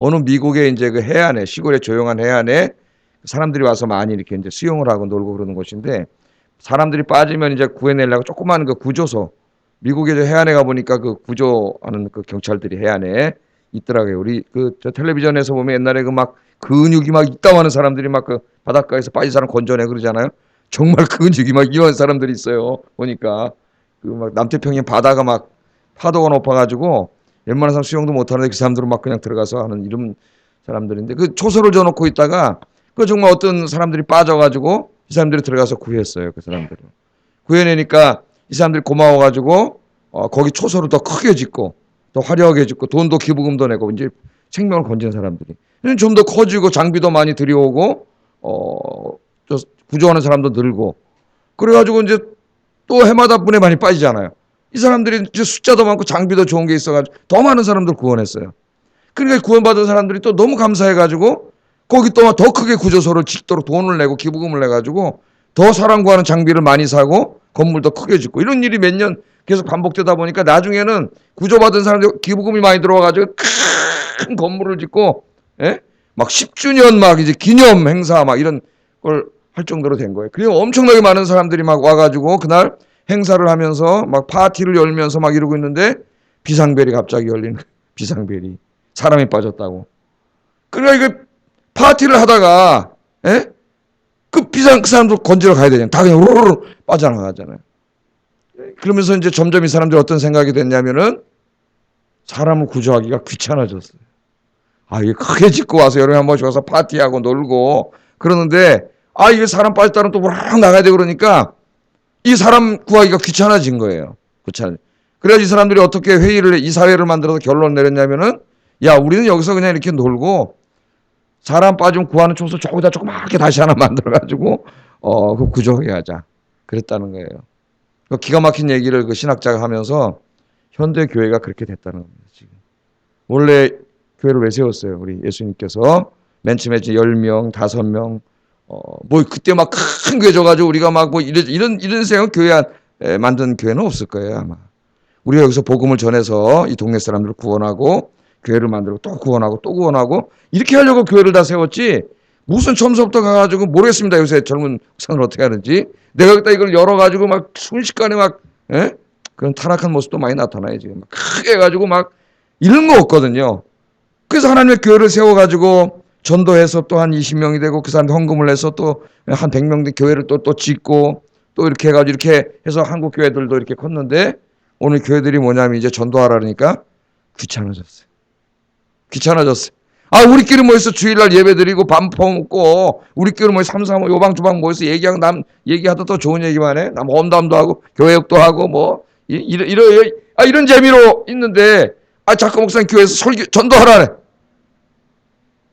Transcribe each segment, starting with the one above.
어느 미국의 이제 그 해안에, 시골의 조용한 해안에 사람들이 와서 많이 이렇게 이제 수영을 하고 놀고 그러는 곳인데, 사람들이 빠지면 이제 구해내려고 조그마한 그 구조소, 미국의 저 해안에 가보니까 그 구조하는 그 경찰들이 해안에 있더라고요. 우리 그 저 텔레비전에서 보면 옛날에 그 막 근육이 막 있다고 하는 사람들이 막 그 바닷가에서 빠진 사람 건져내 그러잖아요. 정말 근육이 막 이런 사람들이 있어요. 보니까 그 막 남태평양 바다가 막 파도가 높아가지고 웬만한 사람 수영도 못하는데 그 사람들은 막 그냥 들어가서 하는 이런 사람들인데, 그 초소를 져놓고 있다가 그 정말 어떤 사람들이 빠져가지고 이 사람들이 들어가서 구했어요. 그 사람들을 구해내니까 이 사람들이 고마워가지고 거기 초소를 더 크게 짓고 더 화려하게 짓고 돈도 기부금도 내고 이제 생명을 건진 사람들이 좀 더 커지고 장비도 많이 들여오고 저 구조하는 사람도 늘고 그래가지고 이제 또 해마다 분에 많이 빠지잖아요. 이 사람들이 이제 숫자도 많고 장비도 좋은 게 있어가지고 더 많은 사람들 구원했어요. 그러니까 구원받은 사람들이 또 너무 감사해가지고 거기 또 더 크게 구조소를 짓도록 돈을 내고 기부금을 내가지고 더 사람 구하는 장비를 많이 사고 건물도 크게 짓고 이런 일이 몇 년 계속 반복되다 보니까 나중에는 구조받은 사람들 기부금이 많이 들어와가지고 큰 건물을 짓고, 예? 막 10주년 막 이제 기념 행사 막 이런 걸 할 정도로 된 거예요. 그리고 엄청나게 많은 사람들이 막 와가지고 그날 행사를 하면서 막 파티를 열면서 막 이러고 있는데 비상벨이 갑자기 열리는 거예요. 비상벨이. 사람이 빠졌다고. 그러니까 이거 파티를 하다가, 예? 그 사람들 건지러 가야 되잖아요. 다 그냥 우르르 빠져나가잖아요. 그러면서 이제 점점 이 사람들이 어떤 생각이 됐냐면은 사람을 구조하기가 귀찮아졌어요. 아, 이게 크게 짓고 와서 여름에 한 번씩 와서 파티하고 놀고 그러는데, 아, 이게 사람 빠졌다면 또 확 나가야 돼 그러니까 이 사람 구하기가 귀찮아진 거예요. 귀찮아. 그래서 이 사람들이 어떻게 이사회를 만들어서 결론을 내렸냐면은, 야, 우리는 여기서 그냥 이렇게 놀고 사람 빠지면 구하는 초소 저기다 조그맣게 다시 하나 만들어가지고 그 구조하게 하자. 그랬다는 거예요. 그 기가 막힌 얘기를 그 신학자가 하면서 현대 교회가 그렇게 됐다는 겁니다. 지금 원래 교회를 왜 세웠어요? 우리 예수님께서 맨 처음에 10명, 5명, 뭐 그때 막 큰 교회 줘가지고 우리가 막 뭐 이런 생각 교회 만든 교회는 없을 거예요 아마. 우리가 여기서 복음을 전해서 이 동네 사람들을 구원하고 교회를 만들고 또 구원하고 또 구원하고 이렇게 하려고 교회를 다 세웠지, 무슨 처음부터 가가지고 모르겠습니다. 요새 젊은 사람들 어떻게 하는지. 내가 그때 이걸 열어가지고 막 순식간에 막, 예? 그런 타락한 모습도 많이 나타나요. 지금 크게 해가지고 막 이런 거 없거든요. 그래서 하나님의 교회를 세워가지고 전도해서 또 한 20명이 되고 그 사람들 헌금을 해서 또 한 100명 된 교회를 또 짓고 또 이렇게 해가지고 이렇게 해서 한국 교회들도 이렇게 컸는데, 오늘 교회들이 뭐냐면 이제 전도하라니까 귀찮아졌어요. 귀찮아졌어요. 아, 우리끼리 모여서 주일날 예배 드리고 밥 퍼먹고 우리끼리 모여서 삼삼오 요방주방 모여서 얘기하다 또 좋은 얘기만 해. 남 험담도 하고 교회역도 하고 뭐 이런 재미로 있는데, 아, 자꾸 목사님 교회에서 전도하라네.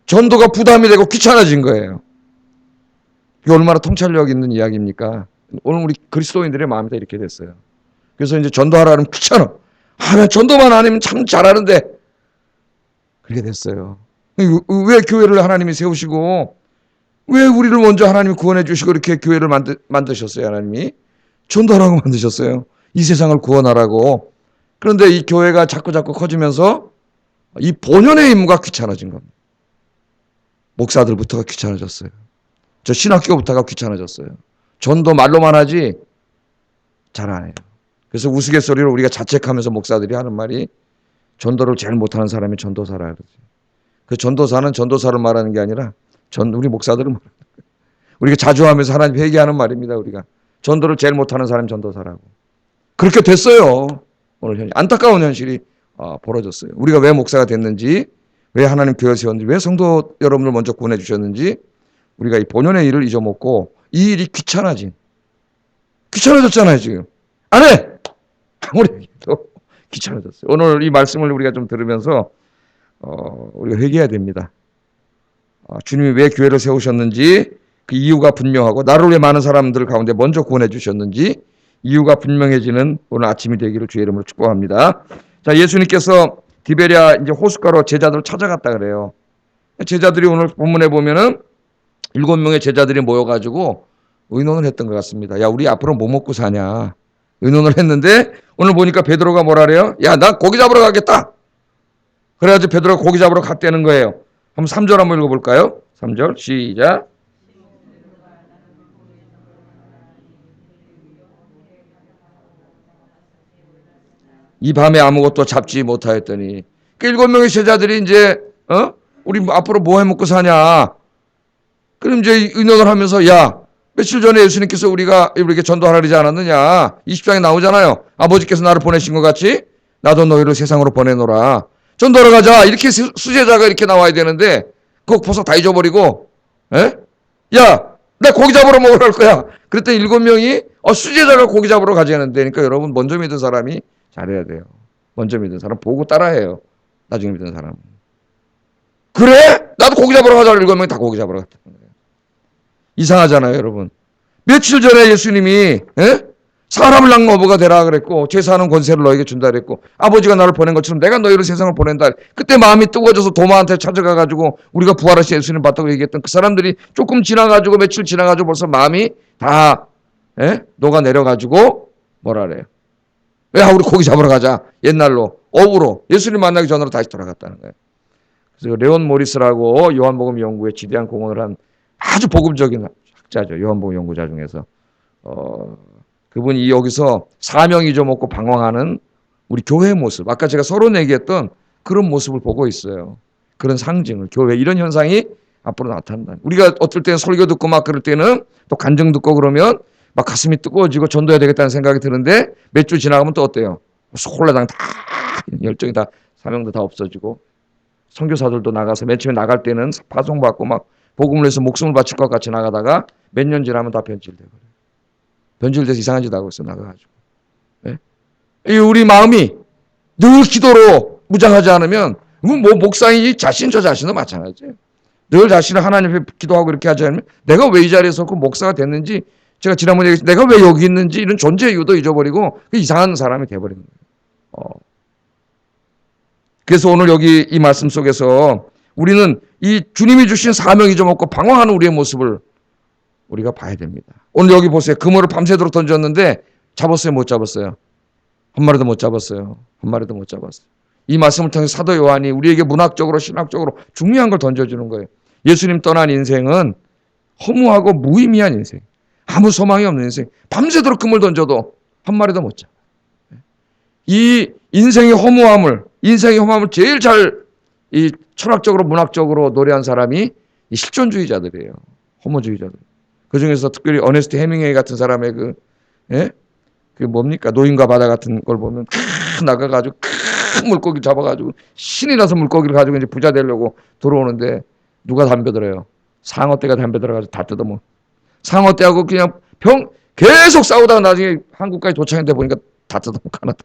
전도가 부담이 되고 귀찮아진 거예요. 이게 얼마나 통찰력 있는 이야기입니까? 오늘 우리 그리스도인들의 마음이 다 이렇게 됐어요. 그래서 이제 전도하라면 귀찮아. 아, 전도만 아니면 참 잘하는데. 그렇게 됐어요. 왜 교회를 하나님이 세우시고 왜 우리를 먼저 하나님이 구원해 주시고 이렇게 교회를 만드셨어요? 하나님이 전도하라고 만드셨어요. 이 세상을 구원하라고. 그런데 이 교회가 자꾸 커지면서 이 본연의 임무가 귀찮아진 겁니다. 목사들부터가 귀찮아졌어요. 저 신학교부터가 귀찮아졌어요. 전도 말로만 하지 잘 안 해요. 그래서 우스갯소리로 우리가 자책하면서 목사들이 하는 말이, 전도를 제일 못하는 사람이 전도사라 그러지. 그 전도사는 전도사를 말하는 게 아니라 우리 목사들을 말하는 거예요. 우리가 자주 하면서 하나님 회개하는 말입니다. 우리가 전도를 제일 못하는 사람이 전도사라고. 그렇게 됐어요. 오늘 안타까운 현실이 벌어졌어요. 우리가 왜 목사가 됐는지, 왜 하나님 교회 세웠는지, 왜 성도 여러분을 먼저 구원해 주셨는지, 우리가 이 본연의 일을 잊어먹고 이 일이 귀찮아졌잖아요. 지금 안 해. 아무리 해도 귀찮아졌어요. 오늘 이 말씀을 우리가 좀 들으면서 우리가 회개해야 됩니다. 주님이 왜 교회를 세우셨는지 그 이유가 분명하고, 나를 위해 많은 사람들 가운데 먼저 구원해 주셨는지 이유가 분명해지는 오늘 아침이 되기를 주의 이름으로 축복합니다. 자, 예수님께서 디베랴 이제 호숫가로 제자들을 찾아갔다 그래요. 제자들이 오늘 본문에 보면은 7명의 제자들이 모여가지고 의논을 했던 것 같습니다. 야, 우리 앞으로 뭐 먹고 사냐? 의논을 했는데 오늘 보니까 베드로가 뭐라 그래요? 야, 나 고기 잡으러 가겠다. 그래가지고 베드로가 고기 잡으러 갔다는 거예요. 한번 3절 한번 읽어볼까요? 3절 시작. 이 밤에 아무것도 잡지 못하였더니 그 7명의 제자들이 이제 우리 앞으로 뭐 해먹고 사냐. 그럼 이제 의논을 하면서 야 며칠 전에 예수님께서 우리에게 전도하라지 않았느냐. 20장에 나오잖아요. 아버지께서 나를 보내신 것 같이 나도 너희를 세상으로 보내노라. 전도하러 가자. 이렇게 수제자가 이렇게 나와야 되는데 그거 벌써 다 잊어버리고 야 나 고기 잡으러 먹으러 갈 거야. 그랬더니 7명이 수제자가 고기 잡으러 가자는데 그러니까 여러분 먼저 믿은 사람이 잘해야 돼요. 먼저 믿은 사람 보고 따라해요. 나중에 믿은 사람. 그래? 나도 고기 잡으러 가자. 7명이 다 고기 잡으러 갔다는 거예요. 이상하잖아요, 여러분. 며칠 전에 예수님이 사람을 낳는 어부가 되라 그랬고 제사하는 권세를 너에게 준다 그랬고 아버지가 나를 보낸 것처럼 내가 너희를 세상을 보낸다. 그때 마음이 뜨거워져서 도마한테 찾아가가지고 우리가 부활하신 예수님 봤다고 얘기했던 그 사람들이 조금 지나가지고 며칠 지나가지고 벌써 마음이 다 녹아내려가지고 뭐라 그래요. 야 우리 고기 잡으러 가자. 옛날로 어부로 예수님 만나기 전으로 다시 돌아갔다는 거예요. 그래서 레온 모리스라고 요한복음 연구에 지대한 공헌을 한 아주 복음적인 학자죠. 요한복음 연구자 중에서 그분이 여기서 사명 잊어먹고 방황하는 우리 교회의 모습, 아까 제가 서론 얘기했던 그런 모습을 보고 있어요. 그런 상징을, 교회 이런 현상이 앞으로 나타난다. 우리가 어떨 때는 설교 듣고 막 그럴 때는 또 간증 듣고 그러면 막 가슴이 뜨거워지고 전도해야 되겠다는 생각이 드는데 몇 주 지나가면 또 어때요? 홀라당 다 열정이 다 사명도 다 없어지고 선교사들도 나가서 맨 처음에 나갈 때는 파송받고 막 복음을 해서 목숨을 바칠 것 같이 나가다가 몇 년 지나면 다 변질돼버려요. 변질돼서 이상한 짓 하고 있어 나가가지고. 우리 마음이 늘 기도로 무장하지 않으면 뭐 목사이 자신 저 자신도 마찬가지예요. 늘 자신을 하나님 앞에 기도하고 이렇게 하지 않으면 내가 왜 이 자리에 서고 목사가 됐는지 제가 지난번에 얘기했죠. 내가 왜 여기 있는지 이런 존재 이유도 잊어버리고 이상한 사람이 돼버리는 거예요. 그래서 오늘 여기 이 말씀 속에서 우리는 이 주님이 주신 사명 잊어먹고 방황하는 우리의 모습을 우리가 봐야 됩니다. 오늘 여기 보세요. 그물을 밤새도록 던졌는데 잡았어요? 못 잡았어요? 한 마리도 못 잡았어요. 한 마리도 못 잡았어요. 이 말씀을 통해 사도 요한이 우리에게 문학적으로 신학적으로 중요한 걸 던져주는 거예요. 예수님 떠난 인생은 허무하고 무의미한 인생. 아무 소망이 없는 인생. 밤새도록 그물 던져도 한 마리도 못 잡아요. 이 인생의 허무함을 제일 잘 이 철학적으로 문학적으로 노래한 사람이 이 실존주의자들이에요. 허무주의자들. 그 중에서 특별히 어네스트 해밍웨이 같은 사람의 그 뭡니까? 노인과 바다 같은 걸 보면 나가가지고 큰 물고기 잡아가지고 신이 나서 물고기를 가지고 이제 부자 되려고 들어오는데 누가 담벼들어요? 상어떼가 담벼들어가지고 다 뜯어먹어. 상어떼하고 그냥 계속 싸우다가 나중에 한국까지 도착했는데 보니까 다 뜯어먹고 하나도.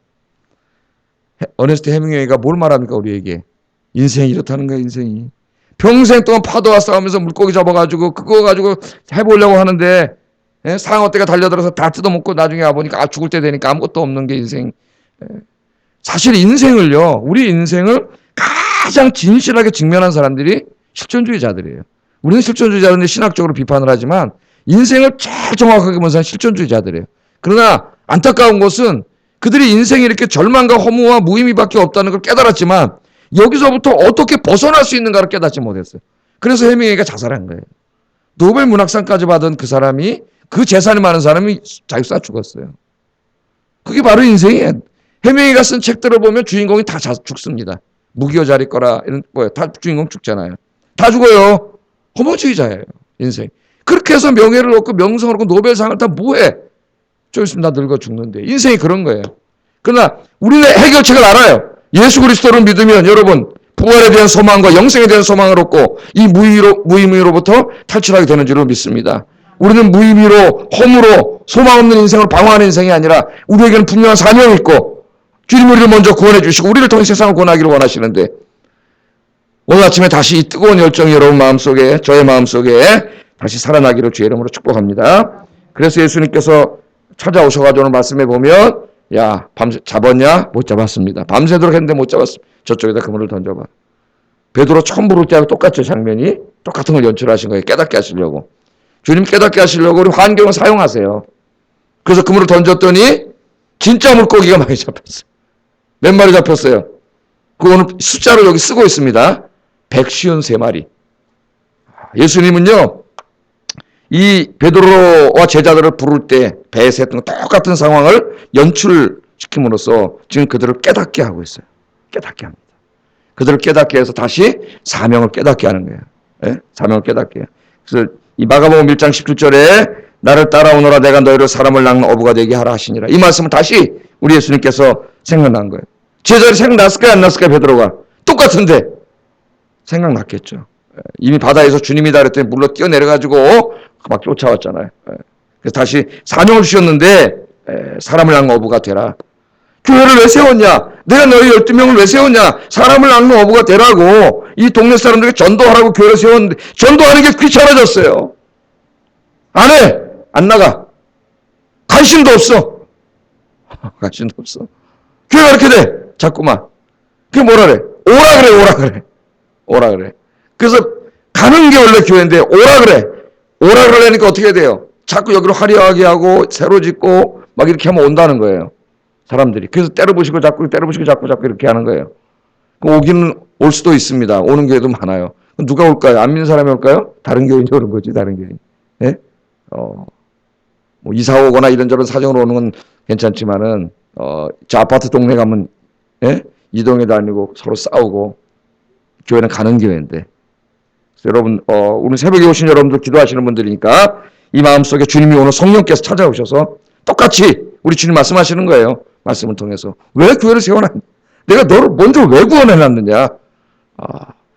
어네스트 해밍웨이가 뭘 말합니까 우리에게? 인생이 이렇다는 거야 인생이. 평생 동안 파도와 싸우면서 물고기 잡아가지고 그거 가지고 해보려고 하는데 상어떼가 달려들어서 다 뜯어먹고 나중에 와보니까 죽을 때 되니까 아무것도 없는 게 인생. 사실 인생을요. 우리 인생을 가장 진실하게 직면한 사람들이 실존주의자들이에요. 우리는 실존주의자들인데 신학적으로 비판을 하지만 인생을 제일 정확하게 본 사람은 실존주의자들이에요. 그러나 안타까운 것은 그들이 인생이 이렇게 절망과 허무와 무의미밖에 없다는 걸 깨달았지만 여기서부터 어떻게 벗어날 수 있는가를 깨닫지 못했어요. 그래서 해밍웨이가 자살한 거예요. 노벨 문학상까지 받은 그 사람이 그 재산이 많은 사람이 자기쏴 죽었어요. 그게 바로 인생이에요. 해밍웨이가 쓴 책들을 보면 주인공이 다 죽습니다. 무기여 자리 거라 이런 거예요. 다 주인공 죽잖아요. 다 죽어요. 허무주의자예요. 인생. 그렇게 해서 명예를 얻고 명성을 얻고 노벨상을 다 뭐해? 좀 있으면 다 늙어 죽는데. 인생이 그런 거예요. 그러나 우리는 해결책을 알아요. 예수 그리스도를 믿으면 여러분 부활에 대한 소망과 영생에 대한 소망을 얻고 이 무의미로부터 탈출하게 되는 줄로 믿습니다. 우리는 무의미로 허무로 소망 없는 인생을 방황하는 인생이 아니라 우리에게는 분명한 사명이 있고 주님 우리를 먼저 구원해 주시고 우리를 통해 세상을 구원하기를 원하시는데 오늘 아침에 다시 이 뜨거운 열정이 여러분 마음속에 저의 마음속에 다시 살아나기를 주의 이름으로 축복합니다. 그래서 예수님께서 찾아오셔가지고 오늘 말씀해 보면 야 밤새 잡았냐? 못 잡았습니다. 밤새도록 했는데 못 잡았습니다. 저쪽에다 그물을 던져봐. 베드로 처음 부를 때하고 똑같죠. 장면이. 똑같은 걸 연출하신 거예요. 깨닫게 하시려고. 주님 깨닫게 하시려고 우리 환경을 사용하세요. 그래서 그물을 던졌더니 진짜 물고기가 많이 잡혔어요. 몇 마리 잡혔어요? 그거는 숫자로 여기 쓰고 있습니다. 153마리. 예수님은요, 이 베드로와 제자들을 부를 때 배에서 했던 똑같은 상황을 연출시킴으로써 지금 그들을 깨닫게 하고 있어요. 깨닫게 합니다. 그들을 깨닫게 해서 다시 사명을 깨닫게 하는 거예요. 예? 사명을 깨닫게 해요. 그래서 이 마가복음 1장 17절에 나를 따라오너라 내가 너희를 사람을 낚는 어부가 되게 하라 하시니라. 이 말씀을 다시 우리 예수님께서 생각난 거예요. 제자들이 생각났을까요? 안 났을까요? 베드로가. 똑같은데 생각났겠죠. 이미 바다에서 주님이다 그랬더니 물로 뛰어내려가지고 막 쫓아왔잖아요. 그래서 다시 사명을 주셨는데 사람을 낚는 어부가 되라. 교회를 왜 세웠냐? 내가 너희 12명을 왜 세웠냐? 사람을 낚는 어부가 되라고 이 동네 사람들에게 전도하라고 교회를 세웠는데 전도하는 게 귀찮아졌어요. 안 해. 안 나가. 관심도 없어. 관심도 없어. 교회가 이렇게 돼. 자꾸만. 그게 뭐라 그래? 오라 그래. 오라 그래. 오라 그래. 그래서 가는 게 원래 교회인데 오라 그래. 오라 그러려니까 어떻게 돼요? 자꾸 여기로 화려하게 하고 새로 짓고 막 이렇게 하면 온다는 거예요. 사람들이. 그래서 때려부시고 자꾸 이렇게 하는 거예요. 오기는 올 수도 있습니다. 오는 교회도 많아요. 누가 올까요? 안 믿는 사람이 올까요? 다른 교인이 오는 거지. 다른 교인. 예? 뭐 이사 오거나 이런저런 사정으로 오는 건 괜찮지만은 저 아파트 동네 가면 예? 이동에 다니고 서로 싸우고 교회는 가는 교회인데 여러분 오늘 새벽에 오신 여러분들 기도하시는 분들이니까 이 마음속에 주님이 오늘 성령께서 찾아오셔서 똑같이 우리 주님 말씀하시는 거예요. 말씀을 통해서 왜 교회를 세워놨냐? 내가 너를 먼저 왜 구원해놨느냐?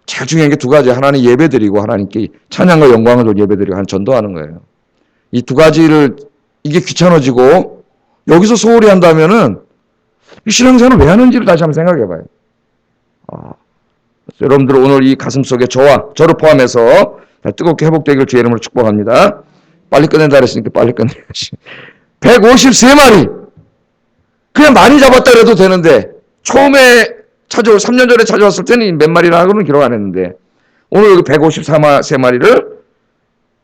제일 중요한 게 두 가지. 하나는 예배드리고 하나님께 찬양과 영광을 좀 예배드리고 하나 전도하는 거예요. 이 두 가지를 이게 귀찮아지고 여기서 소홀히 한다면은 이 신앙생활을 왜 하는지를 다시 한번 생각해봐요. 여러분들 오늘 이 가슴속에 저를 포함해서 뜨겁게 회복되기를 주의 이름으로 축복합니다. 빨리 끝낸다 그랬으니까 빨리 끝내야지. 153마리. 그냥 많이 잡았다 그래도 되는데 처음에 3년 전에 찾아왔을 때는 몇 마리라고는 기록 안 했는데 오늘 여기 153마리를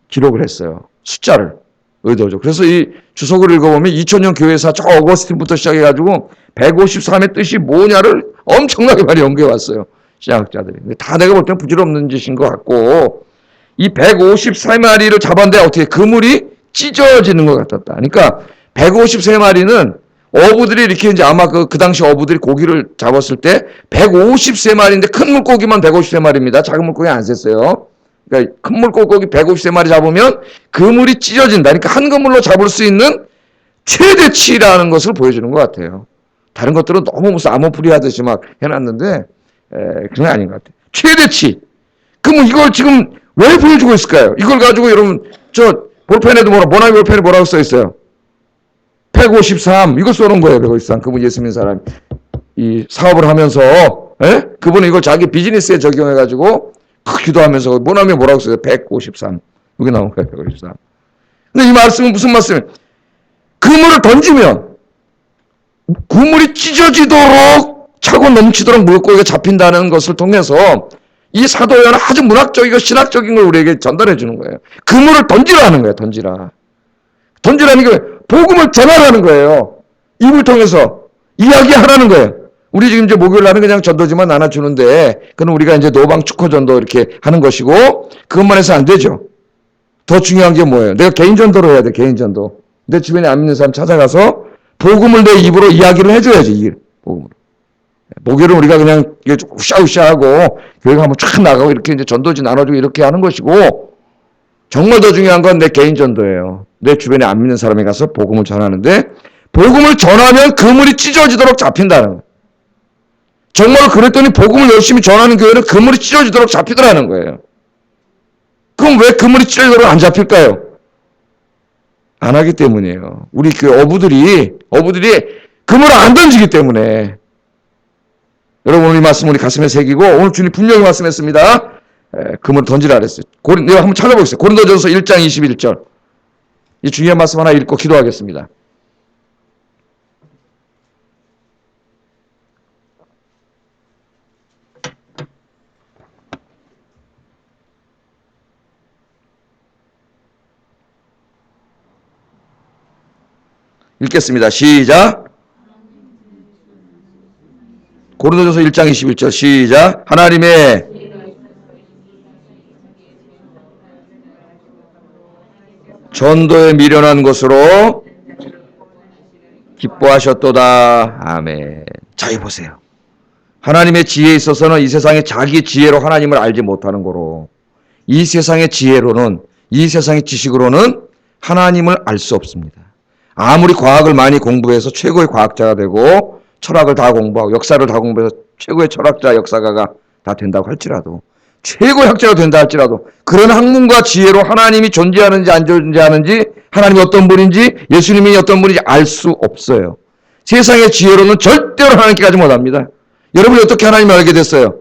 기록을 했어요. 숫자를 의도적으로. 그래서 이 주석을 읽어보면 2000년 교회사 저 어거스틴부터 시작해가지고 153의 뜻이 뭐냐를 엄청나게 많이 연구해 왔어요. 신학자들이. 근데 다 내가 볼 때는 부질없는 짓인 것 같고 이 153마리를 잡았는데 어떻게 그물이 찢어지는 것 같았다. 그러니까 153마리는 어부들이 이렇게 이제 아마 그 당시 어부들이 고기를 잡았을 때 153마리인데 큰 물고기만 153마리입니다. 작은 물고기 안 셌어요. 그러니까 큰 물고기 153마리 잡으면 그물이 찢어진다. 그러니까 한 그물로 잡을 수 있는 최대치라는 것을 보여주는 것 같아요. 다른 것들은 너무 무슨 암호풀이 하듯이 막 해놨는데 그건 아닌 것 같아요. 최대치. 그러면 이걸 지금 왜 보여주고 있을까요? 이걸 가지고 여러분 저 볼펜에도 모나미 볼펜에 뭐라고 써 있어요? 153 이거 써놓은 거예요. 153. 그분 예수 믿는 사람 이 사업을 하면서 그분은 이걸 자기 비즈니스에 적용해가지고 기도하면서 모나미 뭐라고 써요? 153 여기 나온 거예요. 153. 근데 이 말씀은 무슨 말씀이에요? 그물을 던지면 그물이 찢어지도록 차고 넘치도록 물고기가 잡힌다는 것을 통해서 이 사도요한은 아주 문학적이고 신학적인 걸 우리에게 전달해 주는 거예요. 그물을 던지라는 거예요. 던지라는 게 복음을 전하라는 거예요. 입을 통해서 이야기하라는 거예요. 우리 지금 이제 목요일 날은 그냥 전도지만 나눠주는데 그건 우리가 이제 노방 축호 전도 이렇게 하는 것이고 그것만 해서 안 되죠. 더 중요한 게 뭐예요? 내가 개인 전도로 해야 돼. 개인 전도. 내 주변에 안 믿는 사람 찾아가서 복음을 내 입으로 이야기를 해줘야지. 이 복음으로. 목요일은 우리가 그냥 우샤우샤하고 교회가 한번 쫙 나가고 이렇게 이제 전도지 나눠주고 이렇게 하는 것이고 정말 더 중요한 건 내 개인 전도예요. 내 주변에 안 믿는 사람에 가서 복음을 전하는데 복음을 전하면 그물이 찢어지도록 잡힌다는 거예요. 정말 그랬더니 복음을 열심히 전하는 교회는 그물이 찢어지도록 잡히더라는 거예요. 그럼 왜 그물이 찢어지도록 안 잡힐까요? 안 하기 때문이에요. 우리 교회 어부들이 그물을 안 던지기 때문에. 여러분 이 말씀 우리 가슴에 새기고 오늘 주님 분명히 말씀했습니다. 그물을 던지라 그랬어요. 내가 한번 찾아보겠어요. 고린도전서 1장 21절. 이 중요한 말씀 하나 읽고 기도하겠습니다. 읽겠습니다. 시작. 고린도전서 1장 21절 시작. 하나님의 전도에 미련한 것으로 기뻐하셨도다. 아멘. 자, 이 보세요. 하나님의 지혜에 있어서는 이 세상에 자기 지혜로 하나님을 알지 못하는 거로, 이 세상의 지혜로는, 이 세상의 지식으로는 하나님을 알 수 없습니다. 아무리 과학을 많이 공부해서 최고의 과학자가 되고 철학을 다 공부하고 역사를 다 공부해서 최고의 철학자, 역사가가 다 된다고 할지라도, 최고의 학자가 된다 할지라도 그런 학문과 지혜로 하나님이 존재하는지 안 존재하는지, 하나님이 어떤 분인지, 예수님이 어떤 분인지 알 수 없어요. 세상의 지혜로는 절대로 하나님께 가지 못합니다. 여러분이 어떻게 하나님을 알게 됐어요?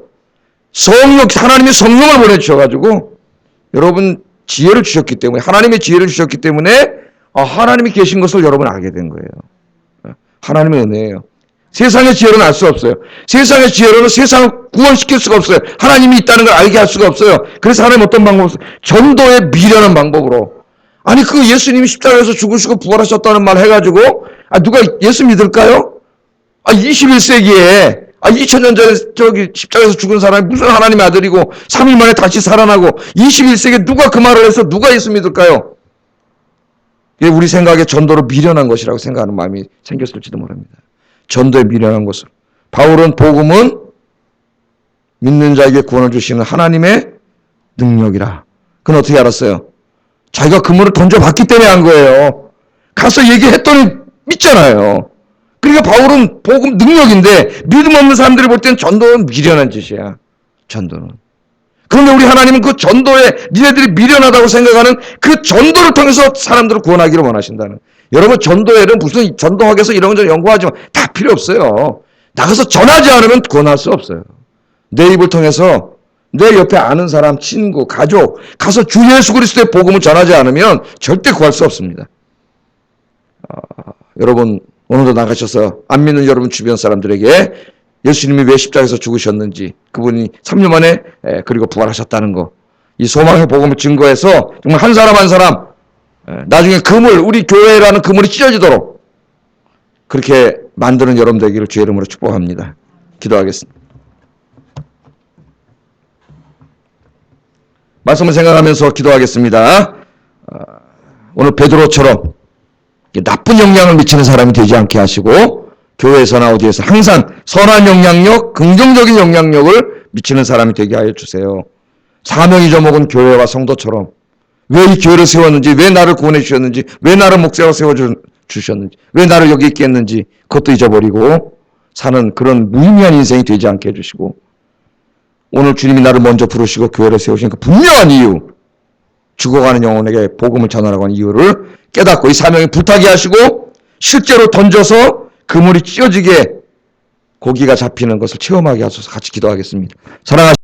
성령, 하나님이 성령을 보내주셔가지고 여러분 지혜를 주셨기 때문에, 하나님의 지혜를 주셨기 때문에 하나님이 계신 것을 여러분 알게 된 거예요. 하나님의 은혜예요. 세상의 지혜로는 알 수 없어요. 세상의 지혜로는 세상을 구원시킬 수가 없어요. 하나님이 있다는 걸 알게 할 수가 없어요. 그래서 하나님 어떤 방법으로? 전도에 미련한 방법으로. 아니, 그 예수님이 십자가에서 죽으시고 부활하셨다는 말 해가지고 누가 예수 믿을까요? 21세기에 2000년 전에 십자가에서 죽은 사람이 무슨 하나님의 아들이고 3일 만에 다시 살아나고 21세기에 누가 그 말을 해서 누가 예수 믿을까요? 이게 우리 생각에 전도로 미련한 것이라고 생각하는 마음이 생겼을지도 모릅니다. 전도에 미련한 것을. 바울은 복음은 믿는 자에게 구원을 주시는 하나님의 능력이라. 그건 어떻게 알았어요? 자기가 그물을 던져봤기 때문에 한 거예요. 가서 얘기했더니 믿잖아요. 그러니까 바울은 복음 능력인데 믿음 없는 사람들이 볼 때는 전도는 미련한 짓이야. 전도는. 그런데 우리 하나님은 그 전도에 니네들이 미련하다고 생각하는 그 전도를 통해서 사람들을 구원하기를 원하신다는. 여러분, 전도에는 무슨 전도학에서 이런 거 연구하지 마. 다 필요 없어요. 나가서 전하지 않으면 구원할 수 없어요. 내 입을 통해서 내 옆에 아는 사람, 친구, 가족 가서 주 예수 그리스도의 복음을 전하지 않으면 절대 구할 수 없습니다. 여러분, 오늘도 나가셔서 안 믿는 여러분 주변 사람들에게 예수님이 왜 십자가에서 죽으셨는지, 그분이 3년 만에 그리고 부활하셨다는 거, 이 소망의 복음을 증거해서 정말 한 사람 한 사람 나중에 그물, 우리 교회라는 그물이 찢어지도록 그렇게 만드는 여러분 되기를 주의 이름으로 축복합니다. 기도하겠습니다. 말씀을 생각하면서 기도하겠습니다. 오늘 베드로처럼 나쁜 영향을 미치는 사람이 되지 않게 하시고, 교회에서나 어디에서 항상 선한 영향력, 긍정적인 영향력을 미치는 사람이 되게 하여 주세요. 사명 잊어먹은 교회와 성도처럼 왜 이 교회를 세웠는지, 왜 나를 구원해 주셨는지, 왜 나를 목사로 세워주셨는지, 왜 나를 여기 있게 했는지 그것도 잊어버리고 사는 그런 무의미한 인생이 되지 않게 해주시고, 오늘 주님이 나를 먼저 부르시고 교회를 세우시니까 분명한 이유, 죽어가는 영혼에게 복음을 전하라고 하는 이유를 깨닫고 이 사명에 불타게 하시고 실제로 던져서 그물이 찢어지게 고기가 잡히는 것을 체험하게 하소서. 같이 기도하겠습니다. 사랑하시는